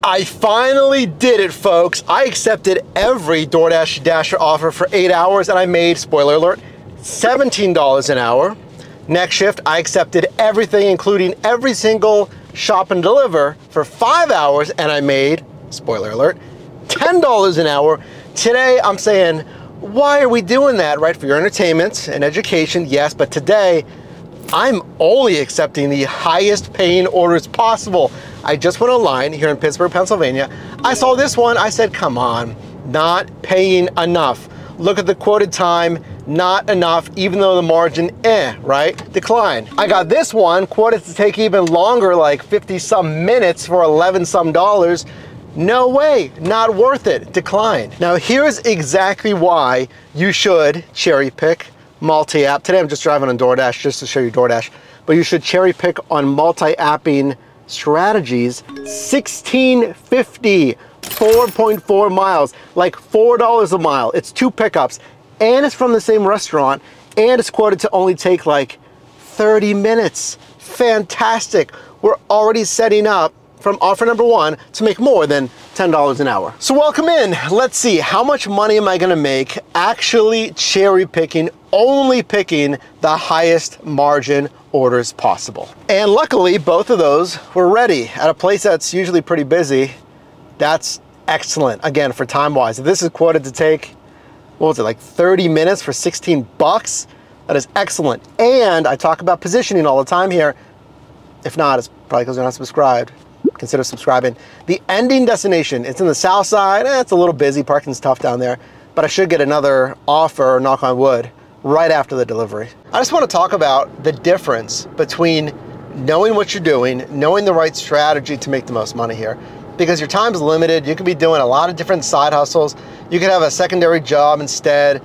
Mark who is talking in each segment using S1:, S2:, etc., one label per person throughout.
S1: I finally did it, folks. I accepted every DoorDash Dasher offer for 8 hours and I made, spoiler alert, $17 an hour. Next shift, I accepted everything, including every single shop and deliver for 5 hours and I made, spoiler alert, $10 an hour. Today, I'm saying, why are we doing that, right? For your entertainment and education, yes, but today, I'm only accepting the highest paying orders possible. I just went online here in Pittsburgh, Pennsylvania. I saw this one, I said, come on, not paying enough. Look at the quoted time, not enough, even though the margin, right? Decline. I got this one, quoted to take even longer, like 50 some minutes for 11 some dollars. No way, not worth it, decline. Now here's exactly why you should cherry pick multi-app. Today I'm just driving on DoorDash just to show you DoorDash, but you should cherry pick on multi-apping strategies. $16.50, 4.4 miles, like $4 a mile. It's 2 pickups and it's from the same restaurant and it's quoted to only take like 30 minutes. Fantastic. We're already setting up from offer number 1 to make more than $10 an hour. So welcome in. Let's see, how much money am I gonna make actually cherry picking, only picking the highest margin orders possible? And luckily, both of those were ready at a place that's usually pretty busy. That's excellent, again, for time-wise. If this is quoted to take, what was it, like 30 minutes for 16 bucks? That is excellent. And I talk about positioning all the time here. If not, it's probably because you're not subscribed. Consider subscribing. The ending destination, it's in the south side. It's a little busy, parking's tough down there, but I should get another offer, knock on wood, right after the delivery. I just want to talk about the difference between knowing what you're doing, knowing the right strategy to make the most money here. Because your time's limited, you could be doing a lot of different side hustles. You could have a secondary job instead,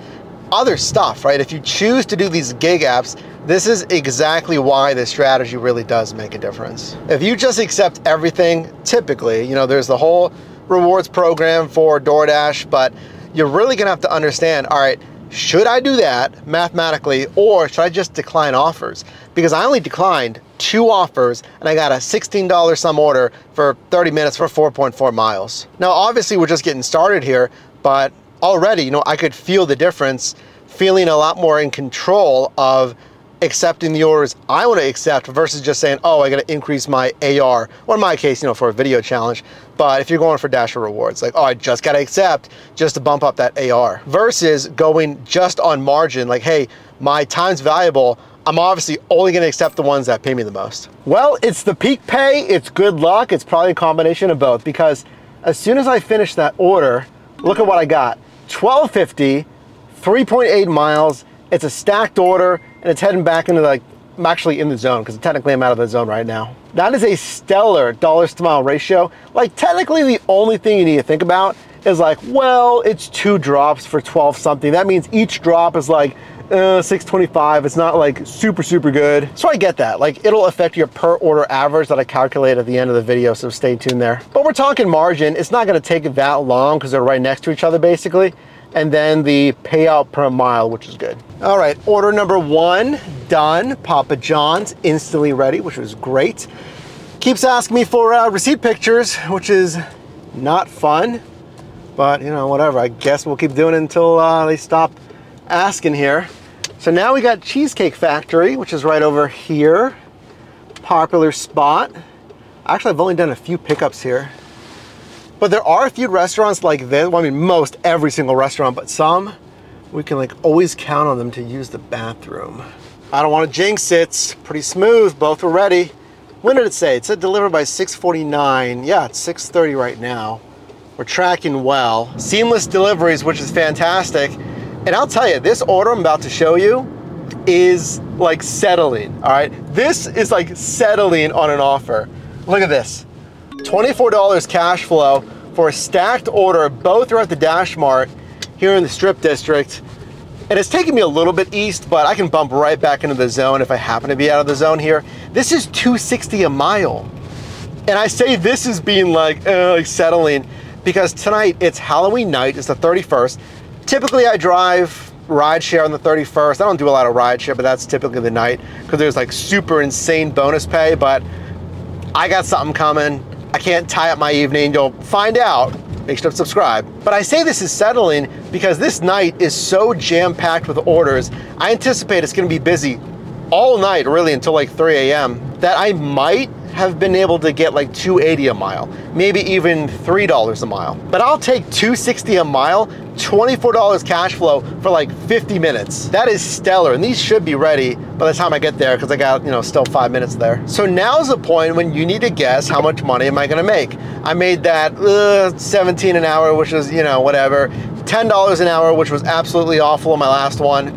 S1: other stuff, right? If you choose to do these gig apps, this is exactly why this strategy really does make a difference. If you just accept everything, typically, you know, there's the whole rewards program for DoorDash, but you're really gonna have to understand, all right, should I do that mathematically, or should I just decline offers? Because I only declined 2 offers and I got a $16 some order for 30 minutes for 4.4 miles. Now, obviously we're just getting started here, but already, you know, I could feel the difference, feeling a lot more in control of accepting the orders I want to accept versus just saying, oh, I got to increase my AR, or in my case, you know, for a video challenge. But if you're going for Dasher rewards, like, oh, I just got to accept just to bump up that AR, versus going just on margin, like, hey, my time's valuable, I'm obviously only going to accept the ones that pay me the most. Well, it's the peak pay, it's good luck, it's probably a combination of both, because as soon as I finish that order, look at what I got. $12.50, 3.8 miles, it's a stacked order, and it's heading back into, like, I'm actually in the zone, because technically I'm out of the zone right now. That is a stellar dollars to mile ratio. Like, technically the only thing you need to think about is like, well, it's 2 drops for 12 something. That means each drop is like $6.25. It's not like super, super good. So I get that. Like, it'll affect your per order average that I calculate at the end of the video, so stay tuned there. But we're talking margin. It's not gonna take that long because they're right next to each other basically. And then the payout per mile, which is good. All right, order number 1, done. Papa John's, instantly ready, which was great. Keeps asking me for receipt pictures, which is not fun, but you know, whatever. I guess we'll keep doing it until they stop asking here. So now we got Cheesecake Factory, which is right over here. Popular spot. Actually, I've only done a few pickups here. But there are a few restaurants like this. Well, I mean, most every single restaurant, but some we can like always count on them to use the bathroom. I don't want to jinx it. It's pretty smooth. Both were ready. When did it say? It said delivered by 6:49. Yeah, it's 6:30 right now. We're tracking well. Seamless deliveries, which is fantastic. And I'll tell you, this order I'm about to show you is like settling, all right? This is like settling on an offer. Look at this. $24 cash flow for a stacked order. Both are at the DashMart here in the Strip District. And it's taking me a little bit east, but I can bump right back into the zone if I happen to be out of the zone here. This is $2.60 a mile. And I say this is being like settling because tonight it's Halloween night, it's the 31st. Typically I drive rideshare on the 31st. I don't do a lot of rideshare, but that's typically the night because there's like super insane bonus pay, but I got something coming. I can't tie up my evening. You'll find out. Make sure to subscribe. But I say this is settling because this night is so jam-packed with orders. I anticipate it's gonna be busy all night, really, until like 3 a.m. that I might have been able to get like $2.80 a mile, maybe even $3 a mile. But I'll take $2.60 a mile, $24 cash flow for like 50 minutes. That is stellar, and these should be ready by the time I get there because I got, still 5 minutes there. So now's the point when you need to guess how much money am I gonna make. I made that 17 an hour, which is, whatever. $10 an hour, which was absolutely awful in my last one.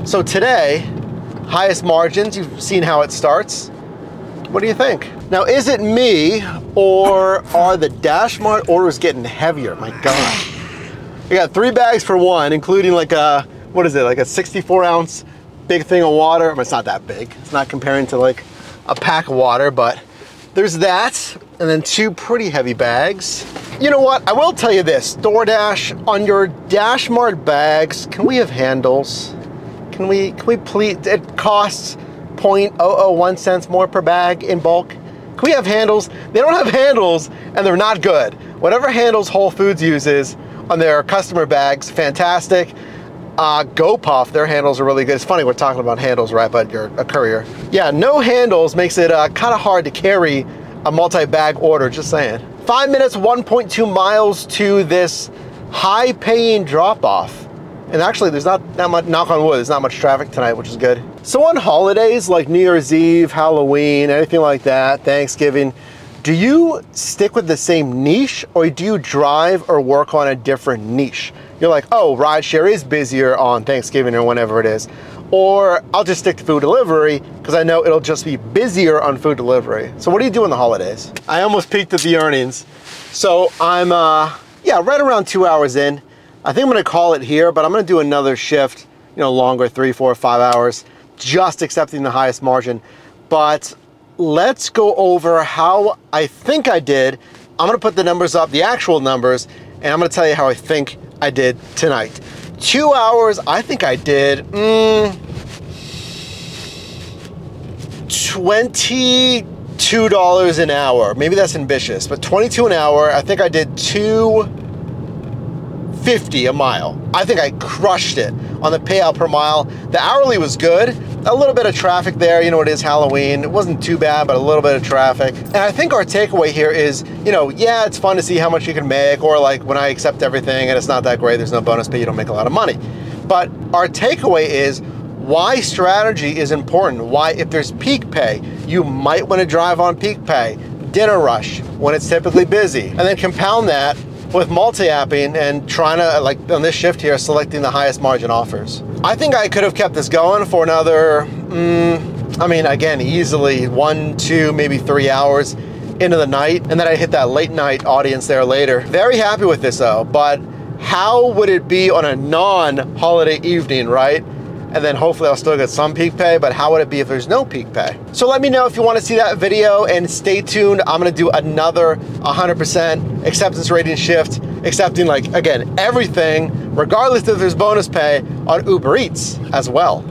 S1: So today, highest margins, you've seen how it starts. What do you think? Now, is it me or are the DashMart orders getting heavier? My God. I got 3 bags for one, including like a, what is it, like a 64-ounce big thing of water. I mean, it's not that big. It's not comparing to like a pack of water, but there's that. And then 2 pretty heavy bags. You know what? I will tell you this, DoorDash, on your DashMart bags, can we have handles? Can we please, it costs 0.001 cents more per bag in bulk. Can we have handles? They don't have handles and they're not good. Whatever handles Whole Foods uses on their customer bags, fantastic. GoPuff, their handles are really good. It's funny we're talking about handles, right? But you're a courier. Yeah, no handles makes it kind of hard to carry a multi-bag order, just saying. 5 minutes, 1.2 miles to this high-paying drop-off. And actually, there's not that much, knock on wood, there's not much traffic tonight, which is good. So on holidays like New Year's Eve, Halloween, anything like that, Thanksgiving, do you stick with the same niche or do you drive or work on a different niche? You're like, oh, rideshare is busier on Thanksgiving or whenever it is. Or I'll just stick to food delivery because I know it'll just be busier on food delivery. So what do you do on the holidays? I almost peeked at the earnings. So I'm, right around 2 hours in. I think I'm gonna call it here, but I'm gonna do another shift, longer, 3, 4, 5 hours, just accepting the highest margin. But let's go over how I think I did. I'm gonna put the numbers up, the actual numbers, and I'm gonna tell you how I think I did tonight. 2 hours, I think I did $22 an hour. Maybe that's ambitious, but 22 an hour. I think I did $2.50 a mile. I think I crushed it on the payout per mile. The hourly was good. A little bit of traffic there, it is Halloween. It wasn't too bad, but a little bit of traffic. And I think our takeaway here is, yeah, it's fun to see how much you can make, or like when I accept everything and it's not that great, there's no bonus pay, you don't make a lot of money. But our takeaway is why strategy is important. Why, if there's peak pay, you might want to drive on peak pay, dinner rush when it's typically busy, and then compound that with multi-apping and trying to, like on this shift here, selecting the highest margin offers. I think I could have kept this going for another, again, easily 1, 2, maybe 3 hours into the night, and then I hit that late night audience there later. Very happy with this though, but how would it be on a non-holiday evening, right? And then hopefully I'll still get some peak pay, but how would it be if there's no peak pay? So let me know if you want to see that video, and stay tuned. I'm gonna do another 100% acceptance rating shift, accepting, like, again, everything, regardless if there's bonus pay, on Uber Eats as well.